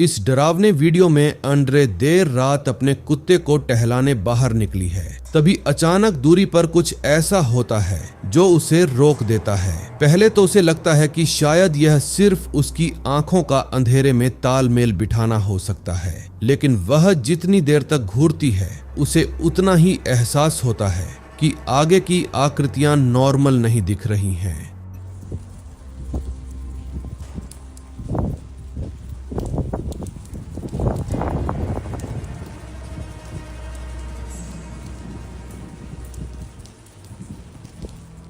इस डरावने वीडियो में अंड्रे देर रात अपने कुत्ते को टहलाने बाहर निकली है। तभी अचानक दूरी पर कुछ ऐसा होता है जो उसे रोक देता है। पहले तो उसे लगता है कि शायद यह सिर्फ उसकी आंखों का अंधेरे में तालमेल बिठाना हो सकता है, लेकिन वह जितनी देर तक घूरती है उसे उतना ही एहसास होता है कि आगे की आकृतियां नॉर्मल नहीं दिख रही हैं।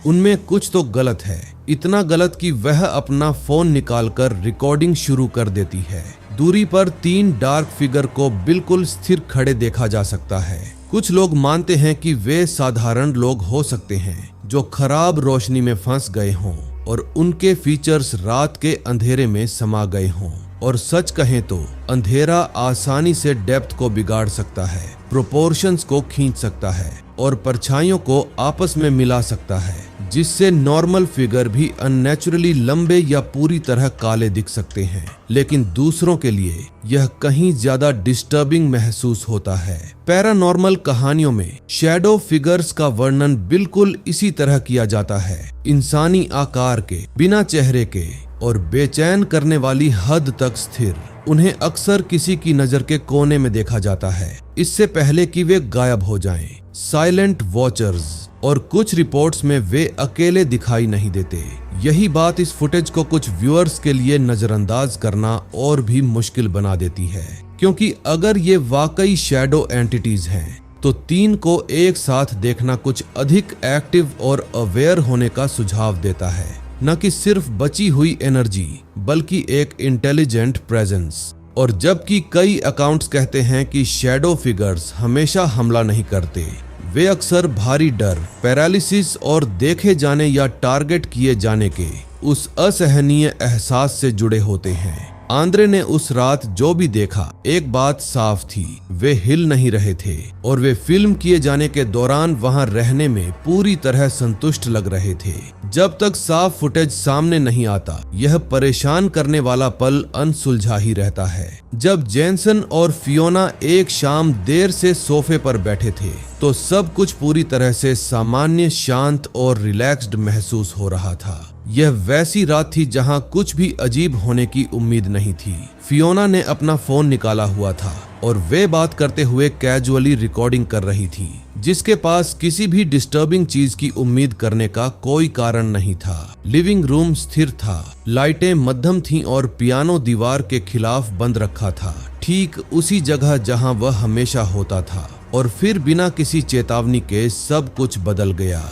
उनमें कुछ तो गलत है, इतना गलत कि वह अपना फोन निकालकर रिकॉर्डिंग शुरू कर देती है। दूरी पर 3 डार्क फिगर को बिल्कुल स्थिर खड़े देखा जा सकता है। कुछ लोग मानते हैं कि वे साधारण लोग हो सकते हैं जो खराब रोशनी में फंस गए हों और उनके फीचर्स रात के अंधेरे में समा गए हों। और सच कहें तो अंधेरा आसानी से डेप्थ को बिगाड़ सकता है, प्रोपोर्शंस को खींच सकता है और परछाइयों को आपस में मिला सकता है, जिससे नॉर्मल फिगर भी अननेचुरली लंबे या पूरी तरह काले दिख सकते हैं। लेकिन दूसरों के लिए यह कहीं ज्यादा डिस्टर्बिंग महसूस होता है। पैरानॉर्मल कहानियों में शैडो फिगर्स का वर्णन बिल्कुल इसी तरह किया जाता है, इंसानी आकार के, बिना चेहरे के और बेचैन करने वाली हद तक स्थिर। उन्हें अक्सर किसी की नजर के कोने में देखा जाता है, इससे पहले कि वे गायब हो जाएं। साइलेंट वॉचर्स, और कुछ रिपोर्ट्स में वे अकेले दिखाई नहीं देते। यही बात इस फुटेज को कुछ व्यूअर्स के लिए नजरअंदाज करना और भी मुश्किल बना देती है, क्योंकि अगर ये वाकई शैडो एंटिटीज हैं तो 3 को एक साथ देखना कुछ अधिक एक्टिव और अवेयर होने का सुझाव देता है, न कि सिर्फ बची हुई एनर्जी बल्कि एक इंटेलिजेंट प्रेजेंस। और जबकि कई अकाउंट्स कहते हैं कि शैडो फिगर्स हमेशा हमला नहीं करते, वे अक्सर भारी डर, पैरालिसिस और देखे जाने या टारगेट किए जाने के उस असहनीय एहसास से जुड़े होते हैं। आंद्रे ने उस रात जो भी देखा, एक बात साफ थी, वे हिल नहीं रहे थे और वे फिल्म किए जाने के दौरान वहां रहने में पूरी तरह संतुष्ट लग रहे थे। जब तक साफ फुटेज सामने नहीं आता, यह परेशान करने वाला पल अनसुलझा ही रहता है। जब जेनसन और फियोना एक शाम देर से सोफे पर बैठे थे तो सब कुछ पूरी तरह से सामान्य, शांत और रिलैक्स्ड महसूस हो रहा था। यह वैसी रात थी जहां कुछ भी अजीब होने की उम्मीद नहीं थी। फियोना ने अपना फोन निकाला हुआ था और वे बात करते हुए कैजुअली रिकॉर्डिंग कर रही थी, जिसके पास किसी भी डिस्टर्बिंग चीज की उम्मीद करने का कोई कारण नहीं था। लिविंग रूम स्थिर था, लाइटें मध्यम थीं और पियानो दीवार के खिलाफ बंद रखा था, ठीक उसी जगह जहां वह हमेशा होता था। और फिर बिना किसी चेतावनी के सब कुछ बदल गया।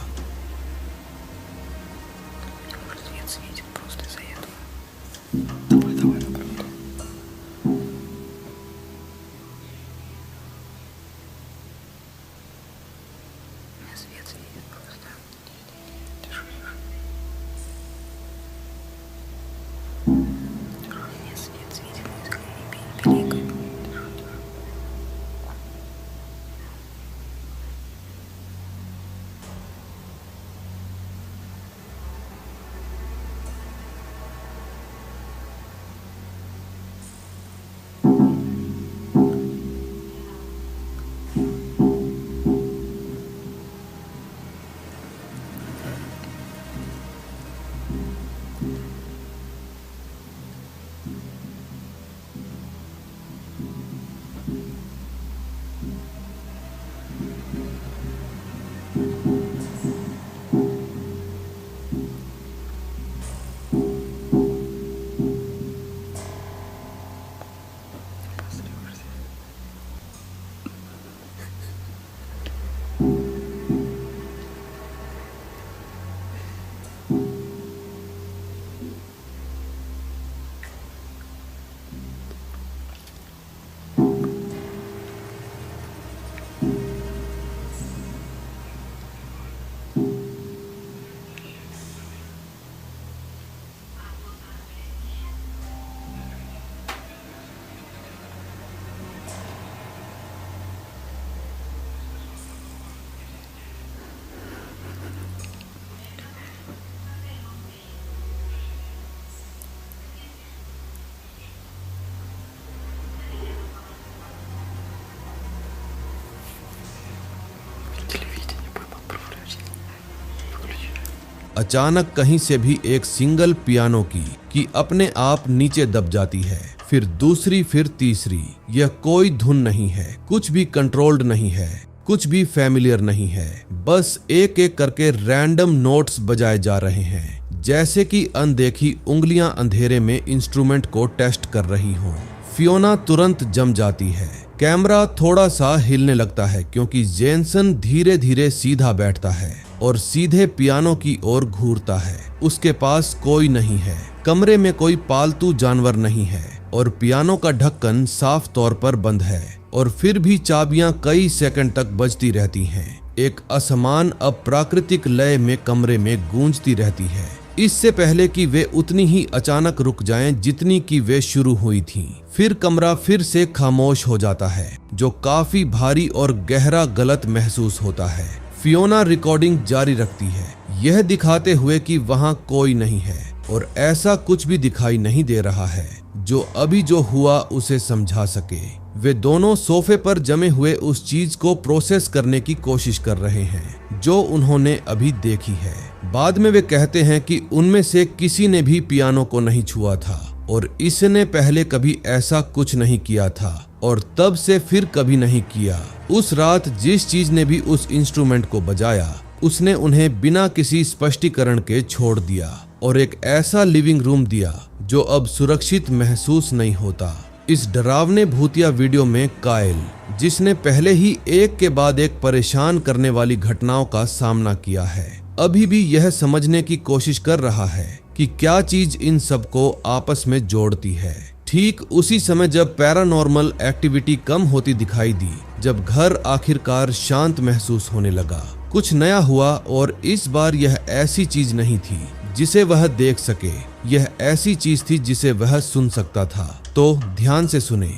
अचानक कहीं से भी एक सिंगल पियानो की अपने आप नीचे दब जाती है, फिर दूसरी, फिर तीसरी। यह कोई धुन नहीं है, कुछ भी कंट्रोल्ड नहीं है, कुछ भी फैमिलियर नहीं है। बस एक एक करके रैंडम नोट्स बजाए जा रहे हैं, जैसे कि अनदेखी उंगलियां अंधेरे में इंस्ट्रूमेंट को टेस्ट कर रही हों। फियोना तुरंत जम जाती है। कैमरा थोड़ा सा हिलने लगता है क्योंकि जेनसन धीरे धीरे सीधा बैठता है और सीधे पियानो की ओर घूरता है। उसके पास कोई नहीं है, कमरे में कोई पालतू जानवर नहीं है और पियानो का ढक्कन साफ तौर पर बंद है। और फिर भी चाबियां कई सेकंड तक बजती रहती हैं। एक असमान अप्राकृतिक लय में कमरे में गूंजती रहती है, इससे पहले कि वे उतनी ही अचानक रुक जाएं जितनी कि वे शुरू हुई थीं। फिर कमरा फिर से खामोश हो जाता है, जो काफी भारी और गहरा गलत महसूस होता है। फियोना रिकॉर्डिंग जारी रखती है, यह दिखाते हुए कि वहां कोई नहीं है और ऐसा कुछ भी दिखाई नहीं दे रहा है जो अभी जो हुआ उसे समझा सके। वे दोनों सोफे पर जमे हुए उस चीज को प्रोसेस करने की कोशिश कर रहे हैं जो उन्होंने अभी देखी है। बाद में वे कहते हैं कि उनमें से किसी ने भी पियानो को नहीं छुआ था और इसने पहले कभी ऐसा कुछ नहीं किया था और तब से फिर कभी नहीं किया। उस रात जिस चीज ने भी उस इंस्ट्रूमेंट को बजाया, उसने उन्हें बिना किसी स्पष्टीकरण के छोड़ दिया और एक ऐसा लिविंग रूम दिया जो अब सुरक्षित महसूस नहीं होता। इस डरावने भूतिया वीडियो में काइल, जिसने पहले ही एक के बाद एक परेशान करने वाली घटनाओं का सामना किया है, अभी भी यह समझने की कोशिश कर रहा है कि क्या चीज इन सबको आपस में जोड़ती है। ठीक उसी समय जब पैरानॉर्मल एक्टिविटी कम होती दिखाई दी, जब घर आखिरकार शांत महसूस होने लगा, कुछ नया हुआ और इस बार यह ऐसी चीज नहीं थी जिसे वह देख सके, यह ऐसी चीज थी जिसे वह सुन सकता था। तो ध्यान से सुने।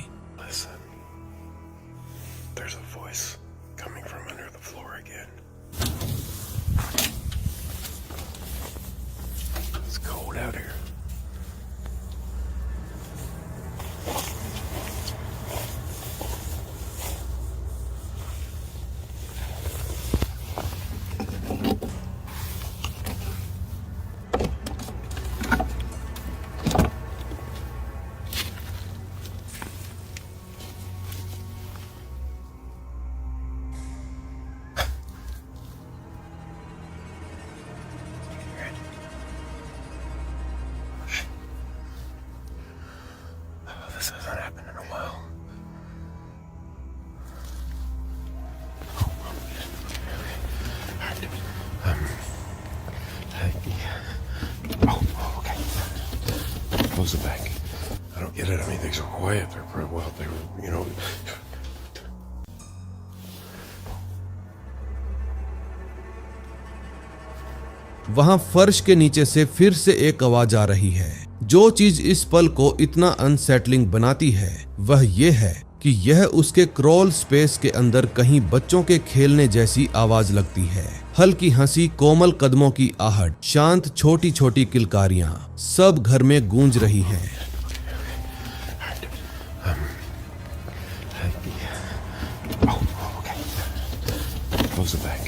This hasn't happened in a while. Okay. Close the back. I don't get it. I mean, things are quiet. They're pretty well. They were, वहां फर्श के नीचे से फिर से एक आवाज आ रही है। जो चीज इस पल को इतना अनसेटलिंग बनाती है वह यह है कि यह उसके क्रॉल स्पेस के अंदर कहीं बच्चों के खेलने जैसी आवाज लगती है। हल्की हंसी, कोमल कदमों की आहट, शांत छोटी छोटी किलकारियां सब घर में गूंज रही हैं। Close the back.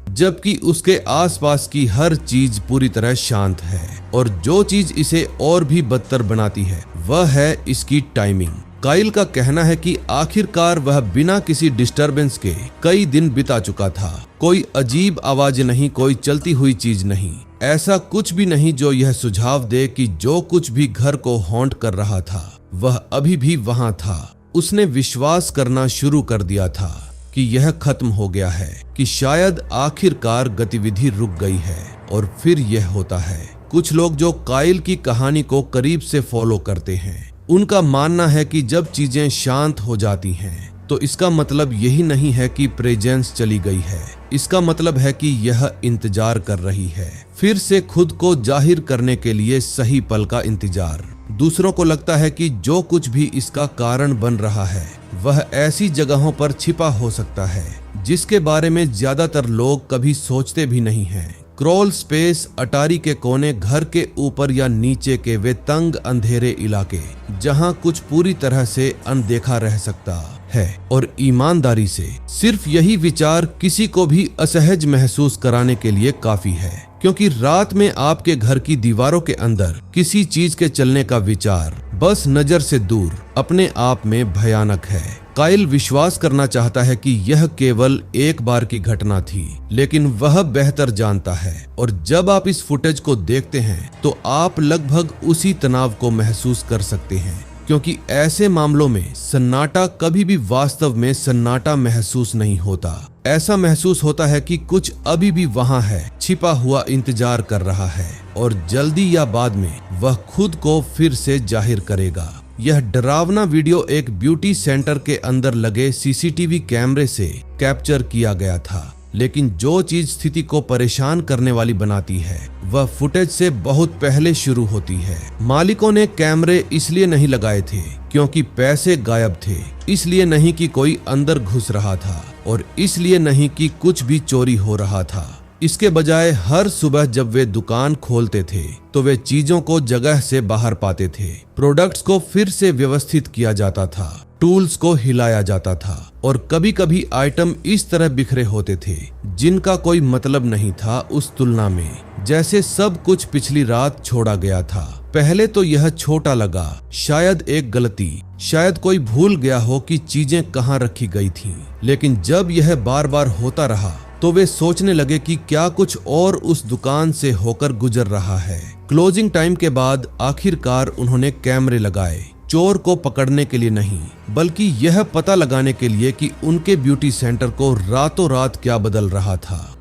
जबकि उसके आसपास की हर चीज पूरी तरह शांत है और जो चीज इसे और भी बदतर बनाती है वह है इसकी टाइमिंग। काइल का कहना है कि आखिरकार वह बिना किसी डिस्टरबेंस के कई दिन बिता चुका था। कोई अजीब आवाज नहीं, कोई चलती हुई चीज नहीं, ऐसा कुछ भी नहीं जो यह सुझाव दे कि जो कुछ भी घर को हॉन्ट कर रहा था वह अभी भी वहां था। उसने विश्वास करना शुरू कर दिया था कि यह खत्म हो गया है, कि शायद आखिरकार गतिविधि रुक गई है। और फिर यह होता है। कुछ लोग जो काइल की कहानी को करीब से फॉलो करते हैं, उनका मानना है कि जब चीजें शांत हो जाती हैं तो इसका मतलब यही नहीं है कि प्रेजेंस चली गई है। इसका मतलब है कि यह इंतजार कर रही है, फिर से खुद को जाहिर करने के लिए सही पल का इंतजार। दूसरों को लगता है कि जो कुछ भी इसका कारण बन रहा है वह ऐसी जगहों पर छिपा हो सकता है जिसके बारे में ज्यादातर लोग कभी सोचते भी नहीं हैं। क्रॉल स्पेस, अटारी के कोने, घर के ऊपर या नीचे के वे तंग अंधेरे इलाके जहां कुछ पूरी तरह से अनदेखा रह सकता है। और ईमानदारी से सिर्फ यही विचार किसी को भी असहज महसूस कराने के लिए काफी है, क्योंकि रात में आपके घर की दीवारों के अंदर किसी चीज के चलने का विचार बस नजर से दूर अपने आप में भयानक है। काइल विश्वास करना चाहता है कि यह केवल एक बार की घटना थी, लेकिन वह बेहतर जानता है। और जब आप इस फुटेज को देखते हैं तो आप लगभग उसी तनाव को महसूस कर सकते हैं, क्योंकि ऐसे मामलों में सन्नाटा कभी भी वास्तव में सन्नाटा महसूस नहीं होता। ऐसा महसूस होता है कि कुछ अभी भी वहां है, छिपा हुआ इंतजार कर रहा है, और जल्दी या बाद में वह खुद को फिर से जाहिर करेगा। यह डरावना वीडियो एक ब्यूटी सेंटर के अंदर लगे सीसीटीवी कैमरे से कैप्चर किया गया था, लेकिन जो चीज स्थिति को परेशान करने वाली बनाती है वह फुटेज से बहुत पहले शुरू होती है। मालिकों ने कैमरे इसलिए नहीं लगाए थे क्योंकि पैसे गायब थे, इसलिए नहीं कि कोई अंदर घुस रहा था, और इसलिए नहीं कि कुछ भी चोरी हो रहा था। इसके बजाय हर सुबह जब वे दुकान खोलते थे तो वे चीजों को जगह से बाहर पाते थे, प्रोडक्ट्स को फिर से व्यवस्थित किया जाता था, टूल्स को हिलाया जाता था, और कभी कभी आइटम इस तरह बिखरे होते थे जिनका कोई मतलब नहीं था उस तुलना में, जैसे सब कुछ पिछली रात छोड़ा गया था। पहले तो यह छोटा लगा, शायद एक गलती, शायद कोई भूल गया हो कि चीजें कहाँ रखी गई थीं। लेकिन जब यह बार बार होता रहा तो वे सोचने लगे कि क्या कुछ और उस दुकान से होकर गुजर रहा है। क्लोजिंग टाइम के बाद आखिरकार उन्होंने कैमरे लगाए, चोर को पकड़ने के लिए नहीं, बल्कि यह पता लगाने के लिए कि उनके ब्यूटी सेंटर को रातों रात क्या बदल रहा था।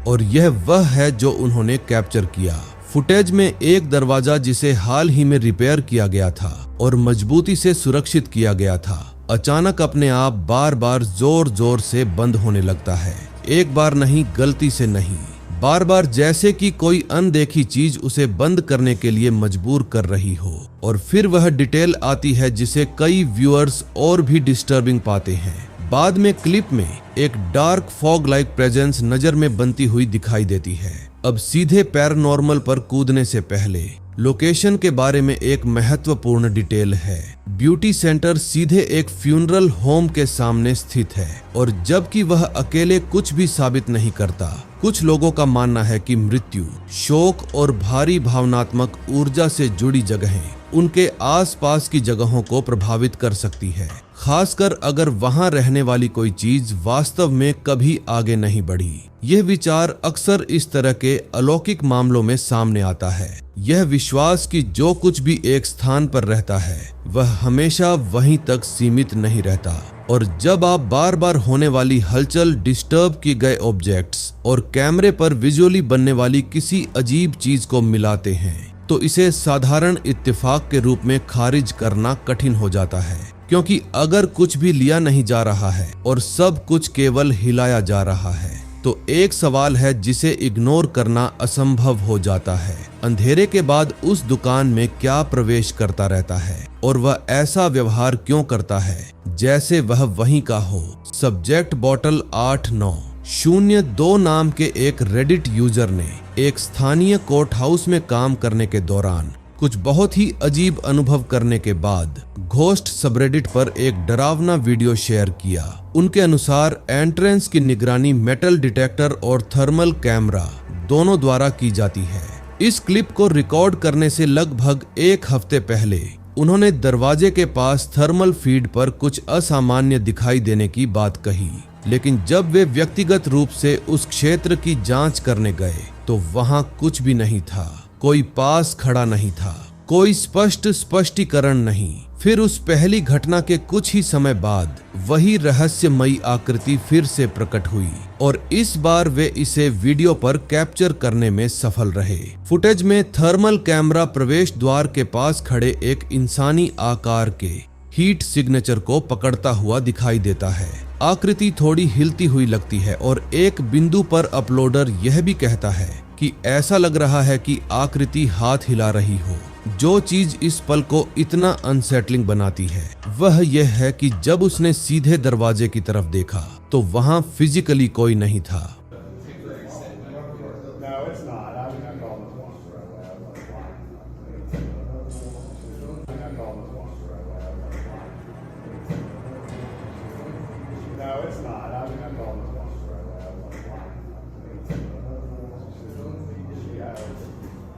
और यह वह है जो उन्होंने कैप्चर किया। फुटेज में एक दरवाजा जिसे हाल ही में रिपेयर किया गया था और मजबूती से सुरक्षित किया गया था, अचानक अपने आप बार बार जोर जोर से बंद होने लगता है। एक बार नहीं, गलती से नहीं, बार बार, जैसे कि कोई अनदेखी चीज उसे बंद करने के लिए मजबूर कर रही हो। और फिर वह डिटेल आती है जिसे कई व्यूअर्स और भी डिस्टर्बिंग पाते हैं। बाद में क्लिप में एक डार्क फॉग लाइक प्रेजेंस नजर में बनती हुई दिखाई देती है। अब सीधे पैरानॉर्मल पर कूदने से पहले लोकेशन के बारे में एक महत्वपूर्ण डिटेल है। ब्यूटी सेंटर सीधे एक फ्यूनरल होम के सामने स्थित है, और जबकि वह अकेले कुछ भी साबित नहीं करता, कुछ लोगों का मानना है कि मृत्यु, शोक और भारी भावनात्मक ऊर्जा से जुड़ी जगहें उनके आसपास की जगहों को प्रभावित कर सकती है, खासकर अगर वहां रहने वाली कोई चीज वास्तव में कभी आगे नहीं बढ़ी। यह विचार अक्सर इस तरह के अलौकिक मामलों में सामने आता है। यह विश्वास कि जो कुछ भी एक स्थान पर रहता है वह हमेशा वहीं तक सीमित नहीं रहता। और जब आप बार बार होने वाली हलचल, डिस्टर्ब किए गए ऑब्जेक्ट्स और कैमरे पर विजुअली बनने वाली किसी अजीब चीज को मिलाते हैं तो इसे साधारण इत्तेफाक के रूप में खारिज करना कठिन हो जाता है, क्योंकि अगर कुछ भी लिया नहीं जा रहा है और सब कुछ केवल हिलाया जा रहा है तो एक सवाल है जिसे इग्नोर करना असंभव हो जाता है। अंधेरे के बाद उस दुकान में क्या प्रवेश करता रहता है और वह ऐसा व्यवहार क्यों करता है जैसे वह वहीं का हो। सब्जेक्ट बॉटल 8902 नाम के एक रेडिट यूजर ने एक स्थानीय कोर्ट हाउस में काम करने के दौरान कुछ बहुत ही अजीब अनुभव करने के बाद घोस्ट सबरेडिट पर एक डरावना वीडियो शेयर किया। उनके अनुसार एंट्रेंस की निगरानी मेटल डिटेक्टर और थर्मल कैमरा दोनों द्वारा की जाती है। इस क्लिप को रिकॉर्ड करने से लगभग एक हफ्ते पहले उन्होंने दरवाजे के पास थर्मल फीड पर कुछ असामान्य दिखाई देने की बात कही, लेकिन जब वे व्यक्तिगत रूप से उस क्षेत्र की जांच करने गए तो वहां कुछ भी नहीं था। कोई पास खड़ा नहीं था, कोई स्पष्ट स्पष्टीकरण नहीं। फिर उस पहली घटना के कुछ ही समय बाद वही रहस्यमयी आकृति फिर से प्रकट हुई और इस बार वे इसे वीडियो पर कैप्चर करने में सफल रहे। फुटेज में थर्मल कैमरा प्रवेश द्वार के पास खड़े एक इंसानी आकार के हीट सिग्नेचर को पकड़ता हुआ दिखाई देता है। आकृति थोड़ी हिलती हुई लगती है और एक बिंदु पर अपलोडर यह भी कहता है कि ऐसा लग रहा है कि आकृति हाथ हिला रही हो। जो चीज इस पल को इतना अनसेटलिंग बनाती है वह यह है कि जब उसने सीधे दरवाजे की तरफ देखा तो वहां फिजिकली कोई नहीं था।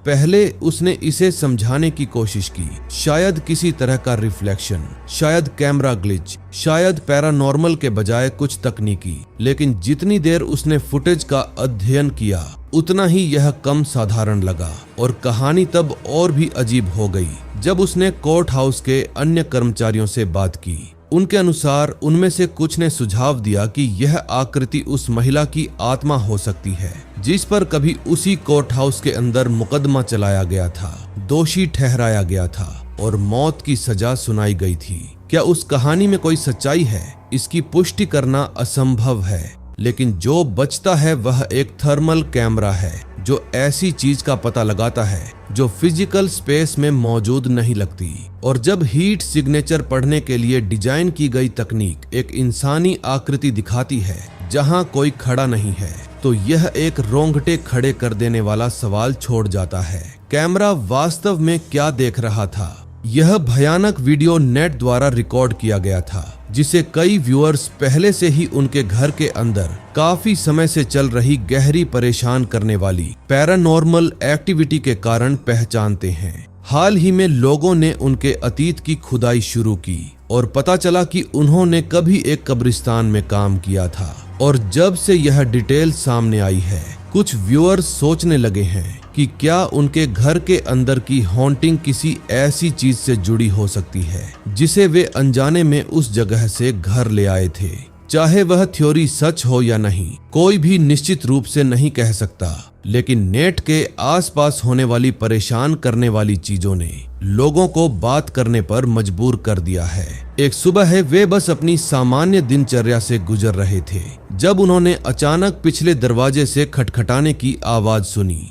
पहले उसने इसे समझाने की कोशिश की, शायद किसी तरह का रिफ्लेक्शन, शायद कैमरा ग्लिच, शायद पैरानॉर्मल के बजाय कुछ तकनीकी। लेकिन जितनी देर उसने फुटेज का अध्ययन किया उतना ही यह कम साधारण लगा और कहानी तब और भी अजीब हो गई जब उसने कोर्ट हाउस के अन्य कर्मचारियों से बात की। उनके अनुसार उनमें से कुछ ने सुझाव दिया कि यह आकृति उस महिला की आत्मा हो सकती है जिस पर कभी उसी कोर्ट हाउस के अंदर मुकदमा चलाया गया था, दोषी ठहराया गया था और मौत की सजा सुनाई गई थी। क्या उस कहानी में कोई सच्चाई है? इसकी पुष्टि करना असंभव है, लेकिन जो बचता है वह एक थर्मल कैमरा है जो ऐसी चीज का पता लगाता है जो फिजिकल स्पेस में मौजूद नहीं लगती। और जब हीट सिग्नेचर पढ़ने के लिए डिजाइन की गई तकनीक एक इंसानी आकृति दिखाती है जहां कोई खड़ा नहीं है, तो यह एक रोंगटे खड़े कर देने वाला सवाल छोड़ जाता है। कैमरा वास्तव में क्या देख रहा था? यह भयानक वीडियो नेट द्वारा रिकॉर्ड किया गया था जिसे कई व्यूअर्स पहले से ही उनके घर के अंदर काफी समय से चल रही गहरी परेशान करने वाली पैरानॉर्मल एक्टिविटी के कारण पहचानते हैं। हाल ही में लोगों ने उनके अतीत की खुदाई शुरू की और पता चला कि उन्होंने कभी एक कब्रिस्तान में काम किया था। और जब से यह डिटेल सामने आई है, कुछ व्यूअर्स सोचने लगे हैं कि क्या उनके घर के अंदर की हॉन्टिंग किसी ऐसी चीज से जुड़ी हो सकती है जिसे वे अनजाने में उस जगह से घर ले आए थे। चाहे वह थ्योरी सच हो या नहीं, कोई भी निश्चित रूप से नहीं कह सकता, लेकिन नेट के आसपास होने वाली परेशान करने वाली चीजों ने लोगों को बात करने पर मजबूर कर दिया है। एक सुबह है, वे बस अपनी सामान्य दिनचर्या से गुजर रहे थे जब उन्होंने अचानक पिछले दरवाजे से खटखटाने की आवाज सुनी।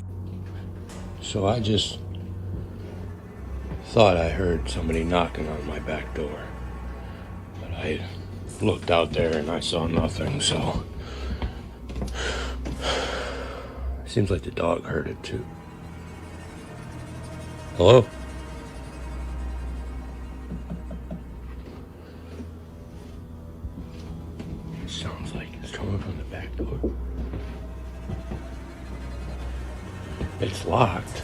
So I just thought I heard somebody knocking on my back door. But I looked out there and I saw nothing, so seems like the dog heard it too. Hello? It sounds like it's coming from the back door. It's locked.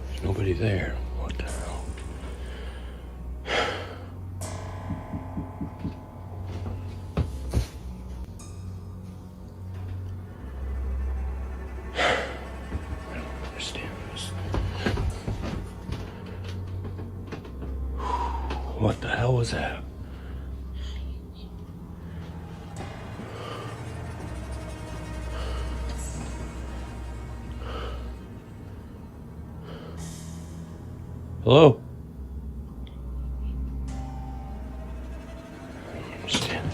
There's nobody there. What the hell? I don't understand this. What the hell was that? Hello? I don't understand.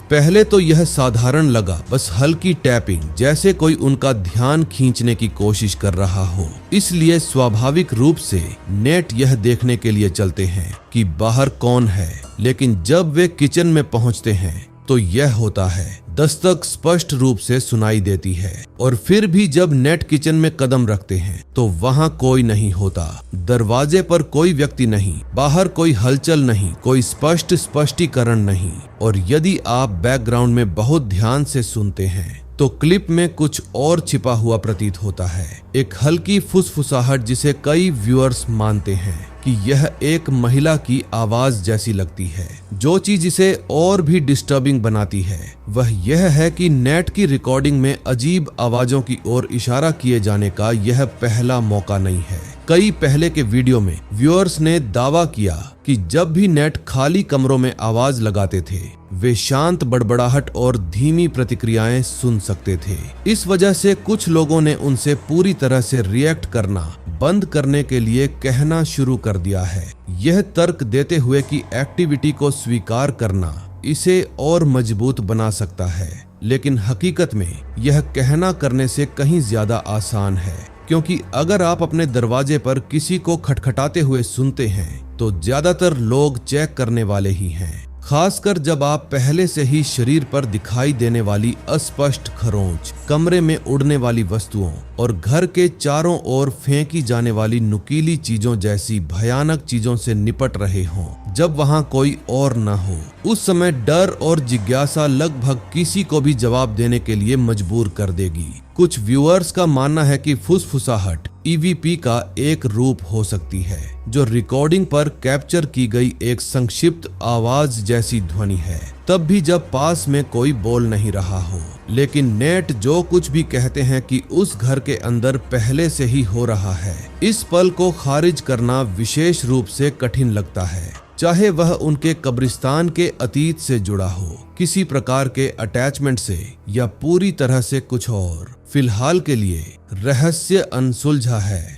पहले तो यह साधारण लगा, बस हल्की tapping, जैसे कोई उनका ध्यान खींचने की कोशिश कर रहा हो। इसलिए स्वाभाविक रूप से नेट यह देखने के लिए चलते हैं कि बाहर कौन है। लेकिन जब वे किचन में पहुंचते हैं तो यह होता है। दस्तक स्पष्ट रूप से सुनाई देती है और फिर भी जब नेट किचन में कदम रखते हैं तो वहां कोई नहीं होता। दरवाजे पर कोई व्यक्ति नहीं, बाहर कोई हलचल नहीं, कोई स्पष्ट स्पष्टीकरण नहीं। और यदि आप बैकग्राउंड में बहुत ध्यान से सुनते हैं तो क्लिप में कुछ और छिपा हुआ प्रतीत होता है। एक हल्की फुसफुसाहट जिसे कई व्यूअर्स मानते हैं कि यह एक महिला की आवाज जैसी लगती है। जो चीज इसे और भी डिस्टर्बिंग बनाती है वह यह है कि नेट की रिकॉर्डिंग में अजीब आवाजों की ओर इशारा किए जाने का यह पहला मौका नहीं है। कई पहले के वीडियो में व्यूअर्स ने दावा किया कि जब भी नेट खाली कमरों में आवाज लगाते थे वे शांत बड़बड़ाहट और धीमी प्रतिक्रियाएं सुन सकते थे। इस वजह से कुछ लोगों ने उनसे पूरी तरह से रिएक्ट करना बंद करने के लिए कहना शुरू कर दिया है। यह तर्क देते हुए कि एक्टिविटी को स्वीकार करना इसे और मजबूत बना सकता है, लेकिन हकीकत में यह कहना करने से कहीं ज्यादा आसान है, क्योंकि अगर आप अपने दरवाजे पर किसी को खटखटाते हुए सुनते हैं तो ज्यादातर लोग चेक करने वाले ही हैं, खासकर जब आप पहले से ही शरीर पर दिखाई देने वाली अस्पष्ट खरोंच, कमरे में उड़ने वाली वस्तुओं और घर के चारों ओर फेंकी जाने वाली नुकीली चीजों जैसी भयानक चीजों से निपट रहे हों। जब वहां कोई और न हो, उस समय डर और जिज्ञासा लगभग किसी को भी जवाब देने के लिए मजबूर कर देगी। कुछ व्यूअर्स का मानना है कि फुसफुसाहट ईवीपी का एक रूप हो सकती है, जो रिकॉर्डिंग पर कैप्चर की गई एक संक्षिप्त आवाज जैसी ध्वनि है, तब भी जब पास में कोई बोल नहीं रहा हो। लेकिन नेट जो कुछ भी कहते हैं कि उस घर के अंदर पहले से ही हो रहा है, इस पल को खारिज करना विशेष रूप से कठिन लगता है, चाहे वह उनके कब्रिस्तान के अतीत से जुड़ा हो, किसी प्रकार के अटैचमेंट से या पूरी तरह से कुछ और। फिलहाल के लिए रहस्य अनसुलझा है।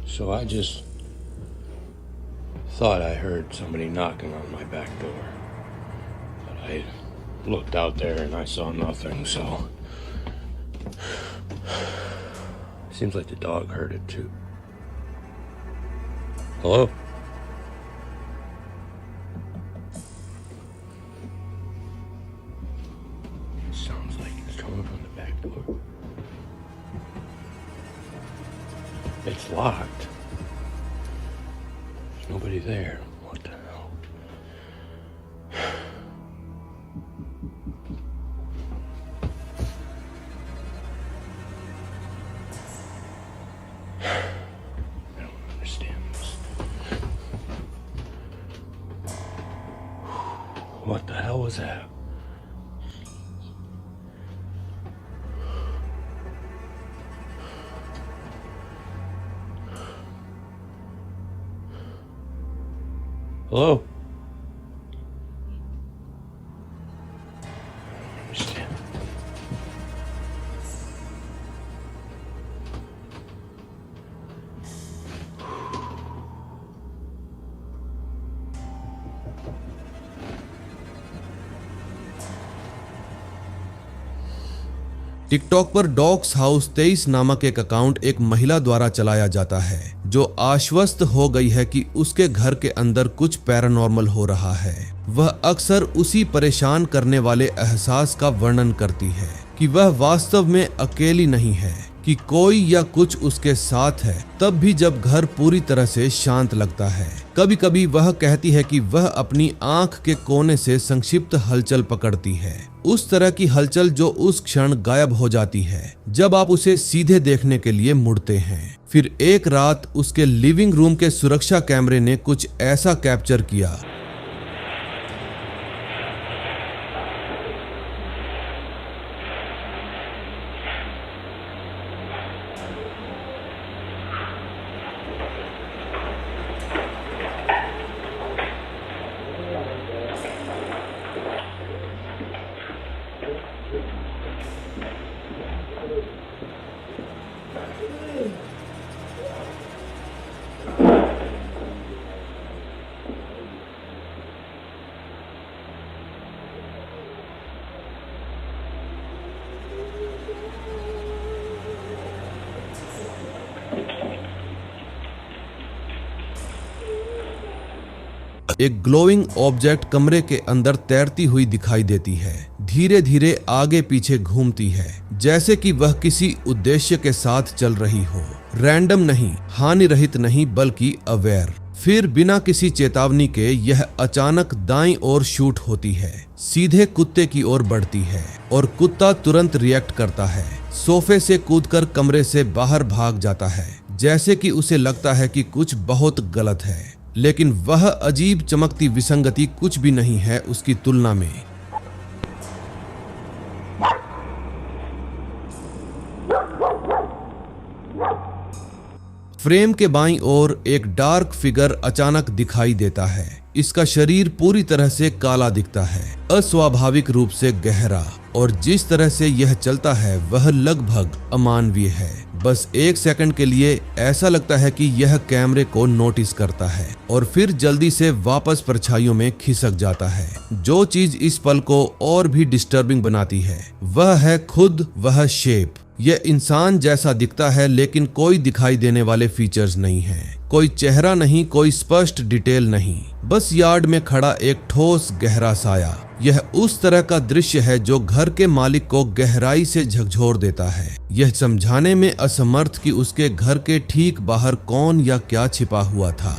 So I just thought I heard somebody knocking on my back door. But I looked out there and I saw nothing, so seems like the dog heard it too. Hello? Sounds like it's coming from the back door. It's locked. There's nobody there. What the hell? I don't understand this. What the hell was that? Hello? I don't understand. TikTok पर dogs house 23 नामक एक account एक महिला द्वारा चलाया जाता है, जो आश्वस्त हो गई है कि उसके घर के अंदर कुछ पैरानॉर्मल हो रहा है। वह अक्सर उसी परेशान करने वाले एहसास का वर्णन करती है कि वह वास्तव में अकेली नहीं है, कि कोई या कुछ उसके साथ है, तब भी जब घर पूरी तरह से शांत लगता है। कभी कभी वह कहती है कि वह अपनी आंख के कोने से संक्षिप्त हलचल पकड़ती है, उस तरह की हलचल जो उस क्षण गायब हो जाती है जब आप उसे सीधे देखने के लिए मुड़ते हैं। फिर एक रात उसके लिविंग रूम के सुरक्षा कैमरे ने कुछ ऐसा कैप्चर किया एक ग्लोइंग ऑब्जेक्ट कमरे के अंदर तैरती हुई दिखाई देती है, धीरे धीरे आगे पीछे घूमती है, जैसे कि वह किसी उद्देश्य के साथ चल रही हो। रैंडम नहीं, हानि रहित नहीं, बल्कि अवेयर। फिर बिना किसी चेतावनी के यह अचानक दाईं ओर शूट होती है, सीधे कुत्ते की ओर बढ़ती है और कुत्ता तुरंत रिएक्ट करता है, सोफे से कूदकर कमरे से बाहर भाग जाता है। जैसे कि उसे लगता है कि कुछ बहुत गलत है, लेकिन वह अजीब चमकती विसंगति कुछ भी नहीं है उसकी तुलना में। फ्रेम के बाईं ओर एक डार्क फिगर अचानक दिखाई देता है। इसका शरीर पूरी तरह से काला दिखता है, अस्वाभाविक रूप से गहरा, और जिस तरह से यह चलता है वह लगभग अमानवीय है। बस एक सेकंड के लिए ऐसा लगता है कि यह कैमरे को नोटिस करता है और फिर जल्दी से वापस परछाइयों में खिसक जाता है। जो चीज इस पल को और भी डिस्टर्बिंग बनाती है वह है खुद वह शेप। यह इंसान जैसा दिखता है, लेकिन कोई दिखाई देने वाले फीचर्स नहीं है। कोई चेहरा नहीं, कोई स्पष्ट डिटेल नहीं, बस यार्ड में खड़ा एक ठोस गहरा साया। यह उस तरह का दृश्य है जो घर के मालिक को गहराई से झकझोर देता है, यह समझाने में असमर्थ कि उसके घर के ठीक बाहर कौन या क्या छिपा हुआ था।